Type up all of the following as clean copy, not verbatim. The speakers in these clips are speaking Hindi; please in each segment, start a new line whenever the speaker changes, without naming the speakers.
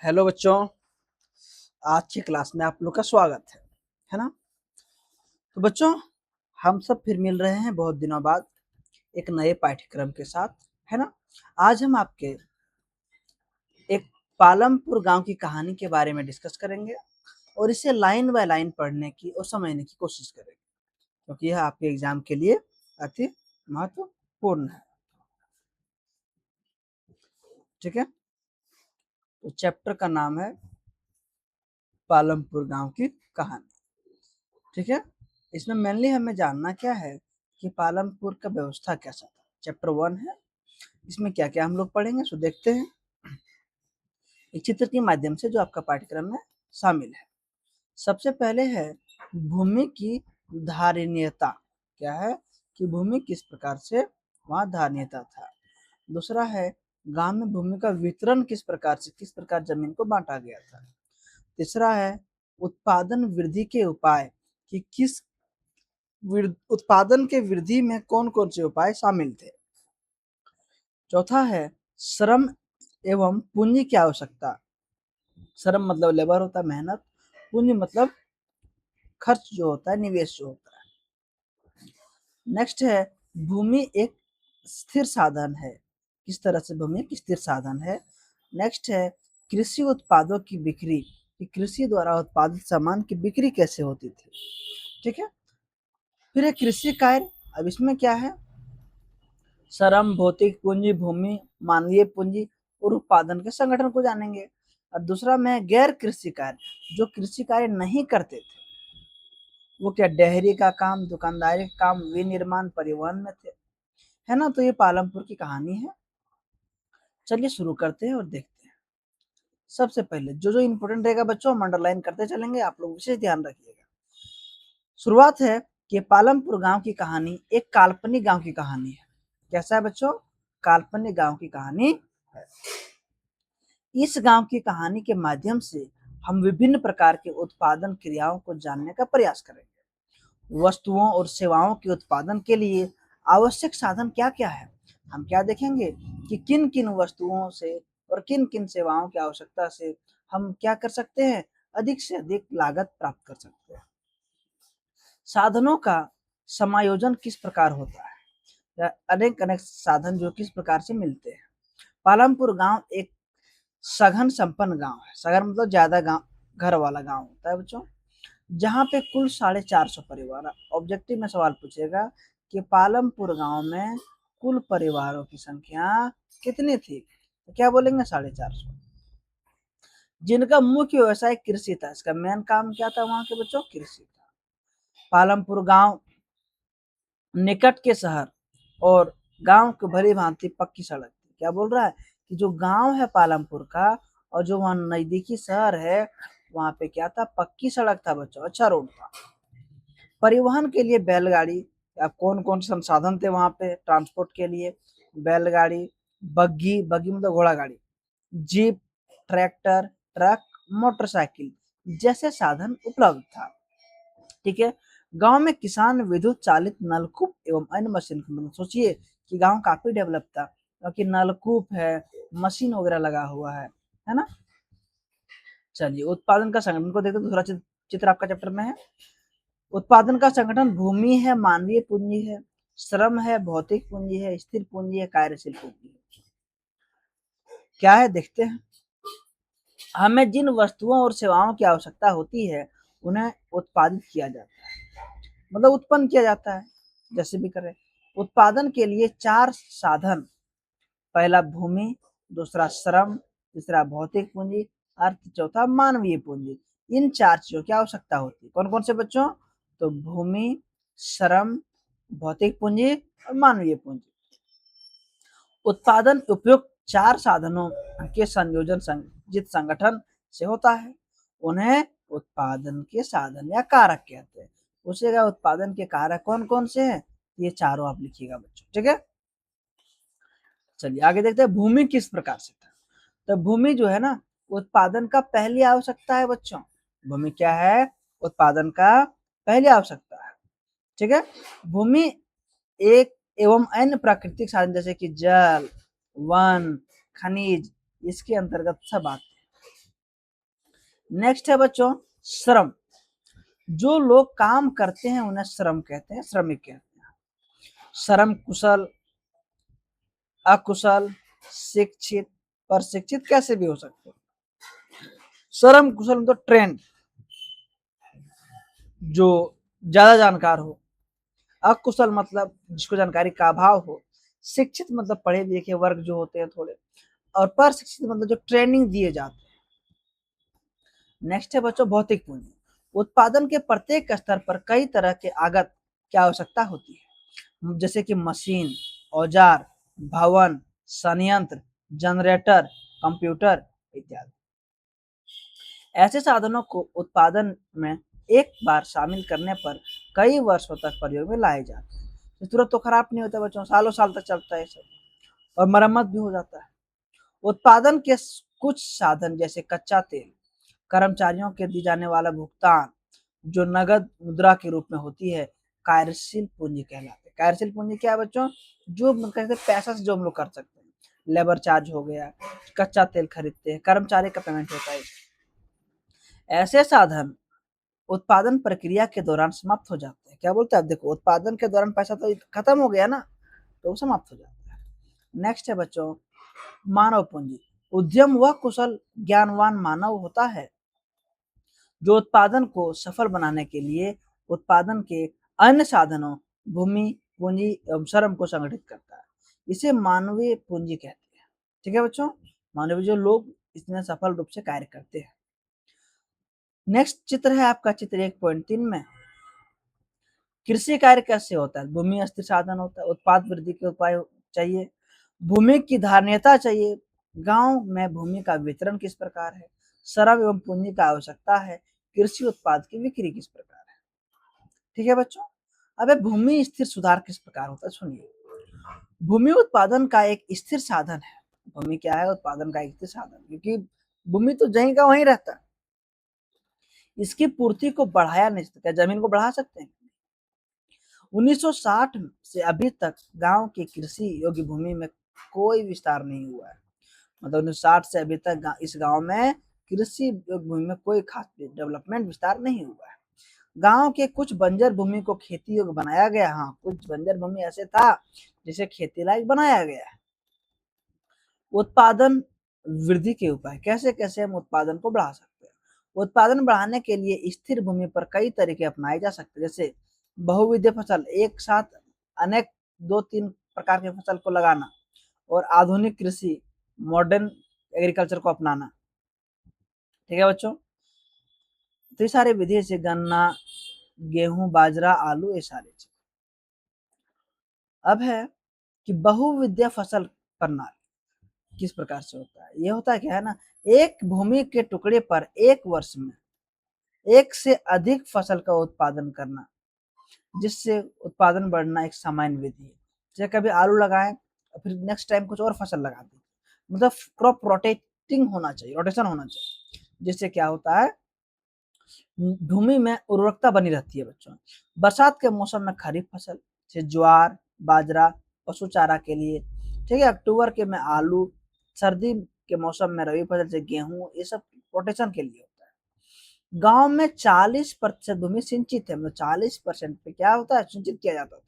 हेलो बच्चों, आज की क्लास में आप लोग का स्वागत है ना। तो बच्चों, हम सब फिर मिल रहे हैं बहुत दिनों बाद एक नए पाठ्यक्रम के साथ, है ना। आज हम आपके एक पालमपुर गांव की कहानी के बारे में डिस्कस करेंगे और इसे लाइन बाय लाइन पढ़ने की और समझने की कोशिश करेंगे, क्योंकि यह आपके एग्जाम के लिए अति महत्वपूर्ण है। ठीक है, तो चैप्टर का नाम है पालमपुर गांव की कहानी। ठीक है, इसमें मेनली हमें जानना क्या है कि पालमपुर का व्यवस्था कैसा था। चैप्टर 1 है, इसमें क्या क्या हम लोग पढ़ेंगे सो देखते हैं एक चित्र के माध्यम से जो आपका पाठ्यक्रम में शामिल है। सबसे पहले है भूमि की धारणीयता। क्या है कि भूमि किस प्रकार से वहां धारणीयता था। दूसरा है गांव में भूमि का वितरण किस प्रकार जमीन को बांटा गया था। तीसरा है उत्पादन वृद्धि के उपाय कि किस उत्पादन के वृद्धि में कौन कौन से उपाय शामिल थे। चौथा है श्रम एवं पूंजी की आवश्यकता। श्रम मतलब लेबर होता है, मेहनत। पूंजी मतलब खर्च जो होता है, निवेश जो होता है। नेक्स्ट है भूमि एक स्थिर साधन है। किस तरह से भूमि एक स्थिर साधन है। नेक्स्ट है कृषि उत्पादों की बिक्री कि कृषि द्वारा उत्पादित सामान की बिक्री कैसे होती थी। ठीक है, फिर है कृषि कार्य। अब इसमें क्या है, श्रम, भौतिक पूंजी, भूमि, मानवीय पूंजी और उत्पादन के संगठन को जानेंगे। और दूसरा में गैर कृषि कार्य, जो कृषि कार्य नहीं करते थे, वो क्या डेयरी का काम, दुकानदारी का काम, विनिर्माण, परिवहन में थे, है ना। तो ये पालमपुर की कहानी है। चलिए शुरू करते हैं और देखते हैं। सबसे पहले जो जो इंपॉर्टेंट रहेगा बच्चों हम अंडरलाइन करते चलेंगे, आप लोग विशेष ध्यान रखिएगा। शुरुआत है कि पालमपुर गांव की कहानी एक काल्पनिक गांव की कहानी है। कैसा है बच्चों, काल्पनिक गांव की कहानी है। इस गांव की कहानी के माध्यम से हम विभिन्न प्रकार के उत्पादन क्रियाओं को जानने का प्रयास करेंगे। वस्तुओं और सेवाओं के उत्पादन के लिए आवश्यक साधन क्या क्या है, हम क्या देखेंगे कि किन किन वस्तुओं से और किन किन सेवाओं की आवश्यकता से हम क्या कर सकते हैं, अधिक से अधिक लागत प्राप्त कर सकते हैं। साधनों का समायोजन किस प्रकार होता है, अनेक अनेक साधन जो किस प्रकार से मिलते हैं। पालमपुर गांव एक सघन संपन्न गांव है। सघन मतलब ज्यादा गांव, घर वाला गांव होता है बच्चों, जहाँ पे कुल 450 परिवार। ऑब्जेक्टिव में सवाल पूछेगा कि पालमपुर गांव में कुल परिवारों की संख्या कितनी थी, तो क्या बोलेंगे 450। जिनका मुख्य व्यवसाय कृषि था। इसका मेन काम क्या था वहां के बच्चों, कृषि था। पालमपुर गांव निकट के शहर और गांव की भली भांति पक्की सड़क थी। क्या बोल रहा है कि जो गांव है पालमपुर का और जो वहां नजदीकी शहर है, वहां पे क्या था, पक्की सड़क था बच्चों, अच्छा रोड था। परिवहन के लिए बैलगाड़ी, या कौन कौन से संसाधन थे वहां पे ट्रांसपोर्ट के लिए, बैलगाड़ी, बग्गी, बग्गी मतलब घोड़ा गाड़ी, जीप, ट्रैक्टर, ट्रक, मोटरसाइकिल जैसे साधन उपलब्ध था। ठीक है, गांव में किसान विद्युत चालित नलकूप एवं अन्य मशीन की मदद, सोचिए कि गांव काफी डेवलप था क्योंकि नलकूप है, मशीन वगैरह लगा हुआ है ना। चलिए उत्पादन का संगठन को देखते, दूसरा चित्र आपका चैप्टर में है। उत्पादन का संगठन भूमि है, मानवीय पूंजी है, श्रम है, भौतिक पूंजी है, स्थिर पूंजी है, कार्यशील पूंजी है। क्या है देखते हैं। हमें जिन वस्तुओं और सेवाओं की आवश्यकता होती है उन्हें उत्पादित किया जाता है, मतलब उत्पन्न किया जाता है, जैसे भी करें। उत्पादन के लिए 4 साधन, पहला भूमि, दूसरा श्रम, तीसरा भौतिक पूंजी, अर्थ, चौथा मानवीय पूंजी। इन 4 चीजों की आवश्यकता होती है। कौन कौन से बच्चों, तो भूमि, श्रम, भौतिक पूंजी और मानवीय पूंजी। उत्पादन उपयुक्त 4 साधनों के संयोजन संयोजित संगठन से होता है। उन्हें उत्पादन के साधन या कारक कहते हैं। पूछेगा उत्पादन के कारक कौन कौन से हैं, ये चारों आप लिखिएगा बच्चों। ठीक है, चलिए आगे देखते हैं भूमि किस प्रकार से था। तो भूमि जो है ना, उत्पादन का पहली आवश्यकता है बच्चों। भूमि क्या है, उत्पादन का पहली आवश्यकता है। ठीक है, भूमि एक एवं अन्य प्राकृतिक साधन जैसे कि जल, वन, खनिज इसके अंतर्गत सब आते हैं। नेक्स्ट है बच्चों श्रम। जो लोग काम करते हैं उन्हें श्रम कहते हैं, श्रमिक कहते हैं। श्रम कुशल, अकुशल, शिक्षित, प्रशिक्षित कैसे भी हो सकते हैं। श्रम कुशल मतलब ट्रेंड, जो ज्यादा जानकार हो। अकुशल मतलब जिसको जानकारी का अभाव हो। शिक्षित मतलब पढ़े लिखे वर्ग जो होते हैं थोड़े। और प्रशिक्षित मतलब जो ट्रेनिंग दिए जाते हैं। नेक्स्ट है बच्चों भौतिक पूंजी। उत्पादन के प्रत्येक स्तर पर कई तरह के आगत की आवश्यकता होती है, जैसे कि मशीन, औजार, भवन, संयंत्र, जनरेटर, कंप्यूटर इत्यादि। ऐसे साधनों को उत्पादन में एक बार शामिल करने पर कई वर्षों तक प्रयोग में लाए जाते हैं। तो तुरंत तो खराब नहीं होता बच्चों, सालों साल तक चलता है सब, और मरम्मत भी हो जाता है। उत्पादन के कुछ साधन जैसे कच्चा तेल, कर्मचारियों के दी जाने वाला भुगतान जो नगद मुद्रा के रूप में होती है, कार्यशील पूंजी कहलाते हैं। कार्यशील पूंजी क्या है बच्चों, जो कहते हैं पैसा से जो हम लोग कर सकते हैं। लेबर चार्ज हो गया, कच्चा तेल खरीदते हैं, कर्मचारी का पेमेंट होता है। ऐसे साधन उत्पादन प्रक्रिया के दौरान समाप्त हो जाते हैं। क्या बोलते हैं आप, देखो उत्पादन के दौरान पैसा तो खत्म हो गया ना, तो वो समाप्त हो जाता है। नेक्स्ट है बच्चों मानव पूंजी। उद्यम वह कुशल ज्ञानवान मानव होता है जो उत्पादन को सफल बनाने के लिए उत्पादन के अन्य साधनों, भूमि, पूंजी एवं श्रम को संगठित करता है। इसे मानवीय पूंजी कहते हैं। ठीक है बच्चों, मानवीय जो लोग इसमें सफल रूप से कार्य करते हैं। नेक्स्ट चित्र है आपका चित्र 1.3 में। कृषि कार्य कैसे होता है, भूमि अस्थिर साधन होता है, उत्पाद वृद्धि के उपाय चाहिए, भूमि की धारणीयता चाहिए, गांव में भूमि का वितरण किस प्रकार है, श्रम एवं पूंजी का आवश्यकता है, कृषि उत्पाद की बिक्री किस प्रकार है। ठीक है बच्चों, अब भूमि स्थिर सुधार किस प्रकार होता है सुनिए। भूमि उत्पादन का एक स्थिर साधन है। भूमि क्या है, उत्पादन का एक स्थिर साधन, क्योंकि भूमि तो जहीं का वहीं रहता है। इसकी पूर्ति को बढ़ाया नहीं सकता, जमीन को बढ़ा सकते हैं। 1960 से अभी तक गांव की कृषि योग्य भूमि में कोई विस्तार नहीं हुआ है। मतलब 1960 से अभी तक इस गांव में कृषि योग्य भूमि में कोई खास डेवलपमेंट विस्तार नहीं हुआ है। गांव के कुछ बंजर भूमि को खेती योग्य बनाया गया। हाँ, कुछ बंजर भूमि ऐसे था जिसे खेती लायक बनाया गया है। उत्पादन वृद्धि के उपाय, कैसे कैसे हम उत्पादन को बढ़ा सकते हैं। उत्पादन बढ़ाने के लिए स्थिर भूमि पर कई तरीके अपनाए जा सकते हैं, जैसे बहुविध फसल, एक साथ अनेक 2-3 प्रकार के फसल को लगाना, और आधुनिक कृषि, मॉडर्न एग्रीकल्चर को अपनाना। ठीक है बच्चों, तो ये सारे विधि से गन्ना, गेहूं, बाजरा, आलू, ये सारे चीज। अब है कि बहुविध फसल प्रणाली किस प्रकार से होता है। ये होता है क्या है ना, एक भूमि के टुकड़े पर एक वर्ष में एक से अधिक फसल का उत्पादन करना, जिससे उत्पादन बढ़ना एक सामान्य विधि है। जैसे कभी आलू लगाएं और फिर नेक्स्ट टाइम कुछ और फसल लगा दें, मतलब क्रॉप रोटेटिंग होना चाहिए, रोटेशन होना चाहिए, जिससे क्या होता है भूमि में उर्वरकता बनी रहती है बच्चों। बरसात के मौसम में खरीफ फसल जैसे ज्वार, बाजरा, पशु चारा के लिए। ठीक है, अक्टूबर के में आलू, सर्दी के मौसम में रबी फसल जैसे गेहूं, ये सब रोटेशन के लिए होता है। गांव में 40% भूमि सिंचित है, मतलब 40% पे क्या होता है, सिंचित किया जाता था।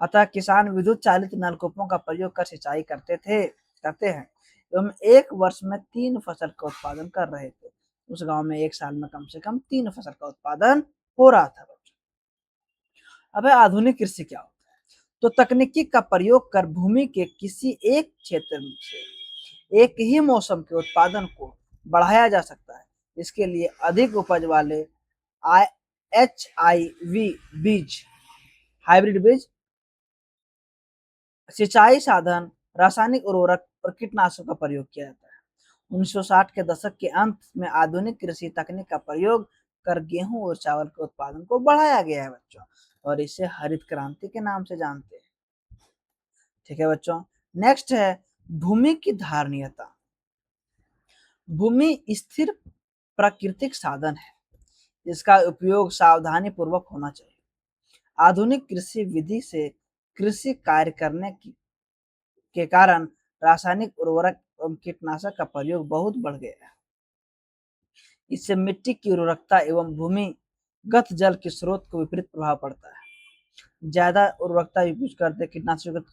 अतः किसान विद्युत चालित नलकूपों का प्रयोग कर सिंचाई करते हैं एवं एक वर्ष में 3 फसल का उत्पादन कर रहे थे। उस गांव में एक साल में कम से कम 3 फसल का उत्पादन हो रहा था। अब आधुनिक कृषि क्या होता है, तो तकनीकी का प्रयोग कर भूमि के किसी एक क्षेत्र से एक ही मौसम के उत्पादन को बढ़ाया जा सकता है। इसके लिए अधिक उपज वाले HIV बीज, हाइब्रिड बीज, सिंचाई साधन, रासायनिक उर्वरक और कीटनाशक का प्रयोग किया जाता है। 1960 के दशक के अंत में आधुनिक कृषि तकनीक का प्रयोग कर गेहूं और चावल के उत्पादन को बढ़ाया गया है बच्चों, और इसे हरित क्रांति के नाम से जानते हैं। ठीक है बच्चों, नेक्स्ट है भूमि की धारणीयता। भूमि स्थिर प्राकृतिक साधन है, इसका उपयोग सावधानी पूर्वक होना चाहिए। आधुनिक कृषि विधि से कृषि कार्य करने के कारण रासायनिक उर्वरक एवं कीटनाशक का प्रयोग बहुत बढ़ गया है। इससे मिट्टी की उर्वरकता एवं भूमिगत जल के स्रोत को विपरीत प्रभाव पड़ता है। ज्यादा उर्वरकता यूज करते, कीटनाशक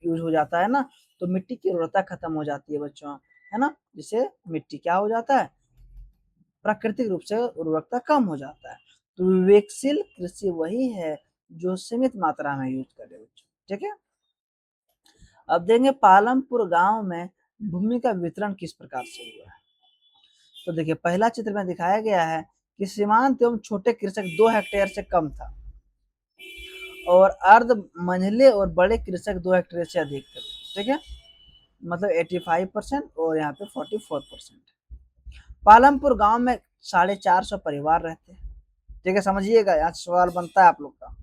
यूज हो जाता है ना, तो मिट्टी की उर्वरकता खत्म हो जाती है बच्चों, है ना, जिससे मिट्टी क्या हो जाता है, प्राकृतिक रूप से उर्वरकता कम हो जाता है। तो विवेकशील कृषि वही है जो सीमित मात्रा में यूज करे बच्चों, ठीक है। अब देखेंगे पालमपुर गांव में भूमि का वितरण किस प्रकार से हुआ है। तो देखिए पहला चित्र में दिखाया गया है कि सीमांत एवं छोटे कृषक 2 हेक्टेयर से कम था और अर्ध मंझले और बड़े कृषक 2 हेक्टेयर से अधिक थे, ठीक है, मतलब 85% और यहाँ पे 44%। पालमपुर गांव में 450 परिवार रहते हैं, ठीक है, समझिएगा, यहाँ सवाल बनता है आप लोग का।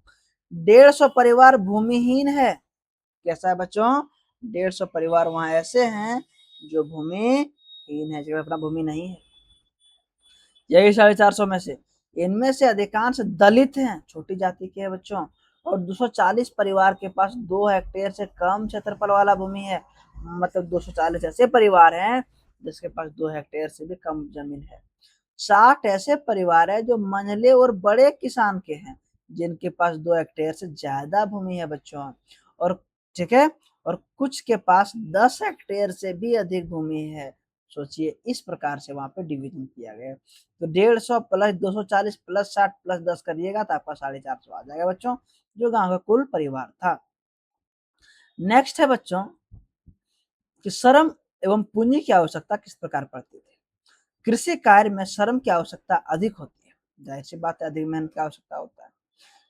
150 परिवार भूमिहीन है। कैसा है बच्चों, 150 परिवार वहां ऐसे हैं जो भूमिहीन है, जो अपना भूमि नहीं है। यही 450 में से, इनमें से अधिकांश दलित हैं, छोटी जाति के हैं बच्चों, और 240 परिवार के पास 2 हेक्टेयर से कम क्षेत्रफल वाला भूमि है। मतलब 240 ऐसे परिवार हैं जिसके पास 2 हेक्टेयर से भी कम जमीन है। 60 ऐसे परिवार है जो मंझले और बड़े किसान के हैं, जिनके पास 2 हेक्टेयर से ज्यादा भूमि है बच्चों, और ठीक है, और कुछ के पास 10 हेक्टेयर से भी अधिक भूमि है। सोचिए, इस प्रकार से वहां पे डिवीजन किया गया। तो 150 प्लस 240 प्लस 60 प्लस 10 करिएगा तो आपका 450 आ जाएगा बच्चों, जो गांव का कुल परिवार था। नेक्स्ट है बच्चों कि श्रम एवं पूंजी की आवश्यकता किस प्रकार पड़ती थी। कृषि कार्य में श्रम की आवश्यकता अधिक होती है, जाहिर सी बात है, अधिक मेहनत की आवश्यकता होता है।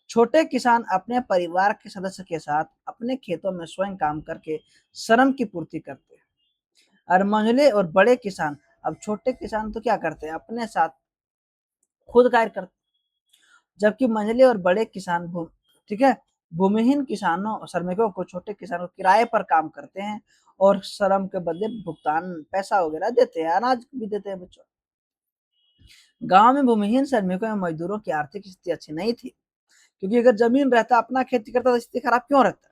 छोटे किसान अपने परिवार के सदस्य के साथ अपने खेतों में स्वयं काम करके श्रम की पूर्ति करते हैं। और मंझले और बड़े किसान, अब छोटे किसान तो क्या करते हैं, अपने साथ खुद कार्य करते, जबकि मंझले और बड़े किसान ठीक है, भूमिहीन किसानों श्रमिकों को, छोटे किसानों को किराए पर काम करते हैं और श्रम के बदले भुगतान पैसा वगैरह देते हैं, अनाज भी देते हैं बच्चों। गांव में भूमिहीन श्रमिकों एवं मजदूरों की आर्थिक स्थिति अच्छी नहीं थी, क्योंकि अगर जमीन रहता, अपना खेती करता, तो स्थिति खराब क्यों रहता।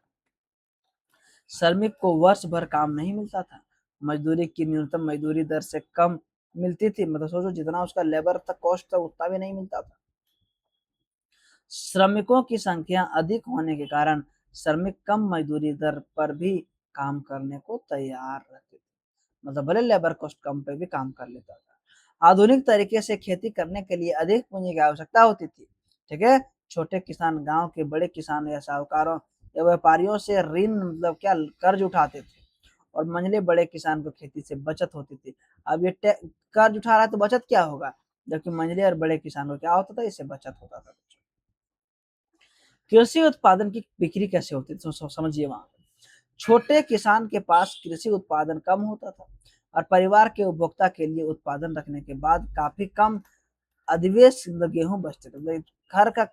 श्रमिक को वर्ष भर काम नहीं मिलता था, मजदूरी की न्यूनतम मजदूरी दर से कम मिलती थी, मतलब सोचो जितना उसका लेबर तक कॉस्ट था उतना भी नहीं मिलता था। श्रमिकों की संख्या अधिक होने के कारण श्रमिक कम मजदूरी दर पर भी काम करने को तैयार रहते थे, मतलब भले लेबर कॉस्ट कम पे भी काम कर लेता था। आधुनिक तरीके से खेती करने के लिए अधिक पूंजी की आवश्यकता होती थी, ठीक है। छोटे किसान गांव के बड़े किसानों या साहूकारों या व्यापारियों से ऋण, मतलब क्या, कर्ज उठाते थे, और मंझले बड़े किसान को खेती से बचत होती थी। अब ये कर्ज उठा रहा है तो बचत क्या होगा, जबकि मंझले और बड़े किसानों को क्या होता था, इससे बचत होता था। कृषि उत्पादन की बिक्री कैसे होती थी, समझिए। वहां छोटे किसान के पास कृषि उत्पादन कम होता था और परिवार के उपभोक्ता के लिए उत्पादन रखने के बाद काफी कम अधिवेश गेहूं बचते थे, मतलब घर का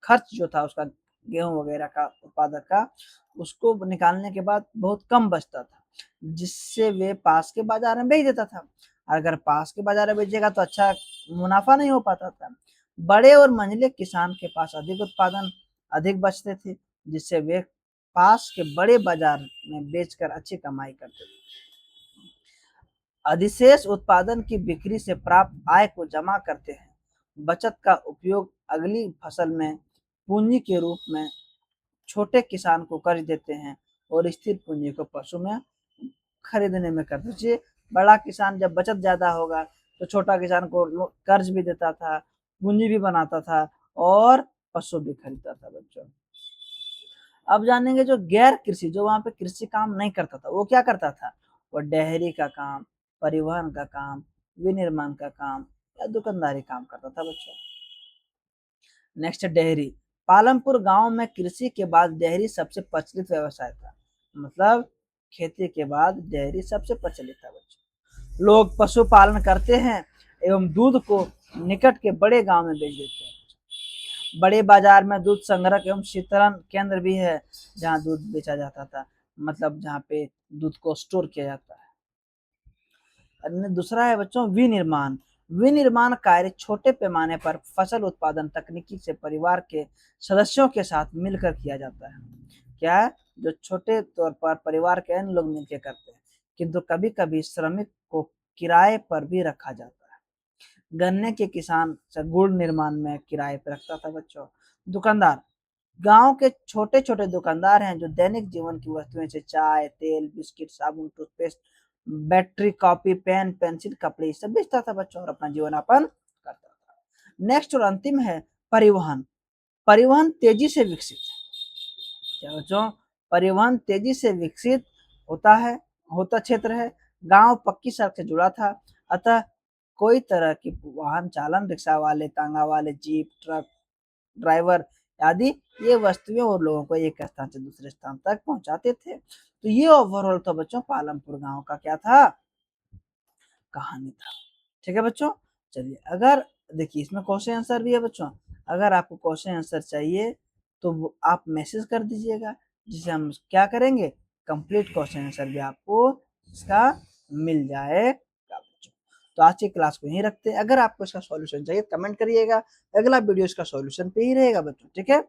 खर्च जो था उसका, गेहूं वगैरह का उत्पादक का, उसको निकालने के बाद बहुत कम बचता था, जिससे वे पास के बाजार में बेच देता था। अगर पास के बाजार में बेचेगा तो अच्छा मुनाफा नहीं हो पाता था। बड़े और मंझले किसान के पास अधिक उत्पादन अधिक बचते थे, जिससे वे पास के बड़े बाजार में बेचकर अच्छी कमाई करते थे। अधिशेष उत्पादन की बिक्री से प्राप्त आय को जमा करते हैं। बचत का उपयोग अगली फसल में पूंजी के रूप में छोटे किसान को कर्ज देते हैं और स्थिर पूंजी को पशु में खरीदने में करते हैं। बड़ा किसान जब बचत ज्यादा होगा तो छोटा किसान को कर्ज भी देता था, पूंजी भी बनाता था और पशु भी खरीदता था बच्चों। अब जानेंगे जो गैर कृषि, जो वहां पे कृषि काम नहीं करता था, वो क्या करता था, वो डेयरी का काम, परिवहन का काम, विनिर्माण का काम या दुकानदारी काम करता था बच्चों। Next dairy. पालमपुर गांव में कृषि के बाद डेयरी सबसे प्रचलित व्यवसाय था, मतलब खेती के बाद डेयरी सबसे प्रचलित था बच्चों। लोग पशुपालन करते हैं एवं दूध को निकट के बड़े गांव में बेच देते हैं। बड़े बाजार में दूध संग्रह एवं शीतलन केंद्र भी है, जहाँ दूध बेचा जाता था, मतलब जहाँ पे दूध को स्टोर किया जाता है। दूसरा है बच्चों विनिर्माण। विनिर्माण कार्य छोटे पैमाने पर फसल उत्पादन तकनीकी से परिवार के सदस्यों के साथ मिलकर किया जाता है। क्या है, जो छोटे तौर पर परिवार के अन्य लोग मिलकर करते हैं, किंतु कभी कभी श्रमिक को किराए पर भी रखा जाता है। गन्ने के किसान से गुड़ निर्माण में किराए पर रखता था बच्चों। दुकानदार, गांव के छोटे छोटे दुकानदार हैं जो दैनिक जीवन की वस्तुएं जैसे चाय, तेल, बिस्किट, साबुन, toothpaste, battery, copy, pen, pencil, कपड़े सब बेचता था बच्चों और अपना जीवन यापन करता था। नेक्स्ट और अंतिम है परिवहन। परिवहन तेजी से विकसित, क्या बच्चों, परिवहन तेजी से विकसित होता है, होता क्षेत्र है। गांव पक्की सड़क से जुड़ा था, अतः कोई तरह की वाहन चालन, रिक्शा वाले, तांगा वाले, जीप, ट्रक ड्राइवर आदि ये वस्तुएं और लोगों को एक स्थान से दूसरे स्थान तक पहुंचाते थे। तो ये ओवरऑल तो बच्चों पालमपुर गांव का क्या था, कहानी था। ठीक है बच्चों, चलिए अगर देखिए इसमें क्वेश्चन आंसर भी है बच्चों, अगर आपको क्वेश्चन आंसर चाहिए तो आप मैसेज कर दीजिएगा, जिसे हम क्या करेंगे, कंप्लीट क्वेश्चन आंसर भी आपको इसका मिल जाएगा बच्चों। तो आज की क्लास को यहीं रखते हैं, अगर आपको इसका सॉल्यूशन चाहिए कमेंट करिएगा, अगला वीडियो इसका सॉल्यूशन पे ही रहेगा बच्चों। ठीक है,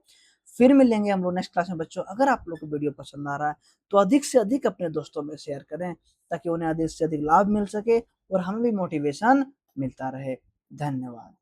फिर मिलेंगे हम लोग नेक्स्ट क्लास में बच्चों। अगर आप लोग को वीडियो पसंद आ रहा है तो अधिक से अधिक अपने दोस्तों में शेयर करें, ताकि उन्हें अधिक से अधिक लाभ मिल सके और हमें भी मोटिवेशन मिलता रहे। धन्यवाद।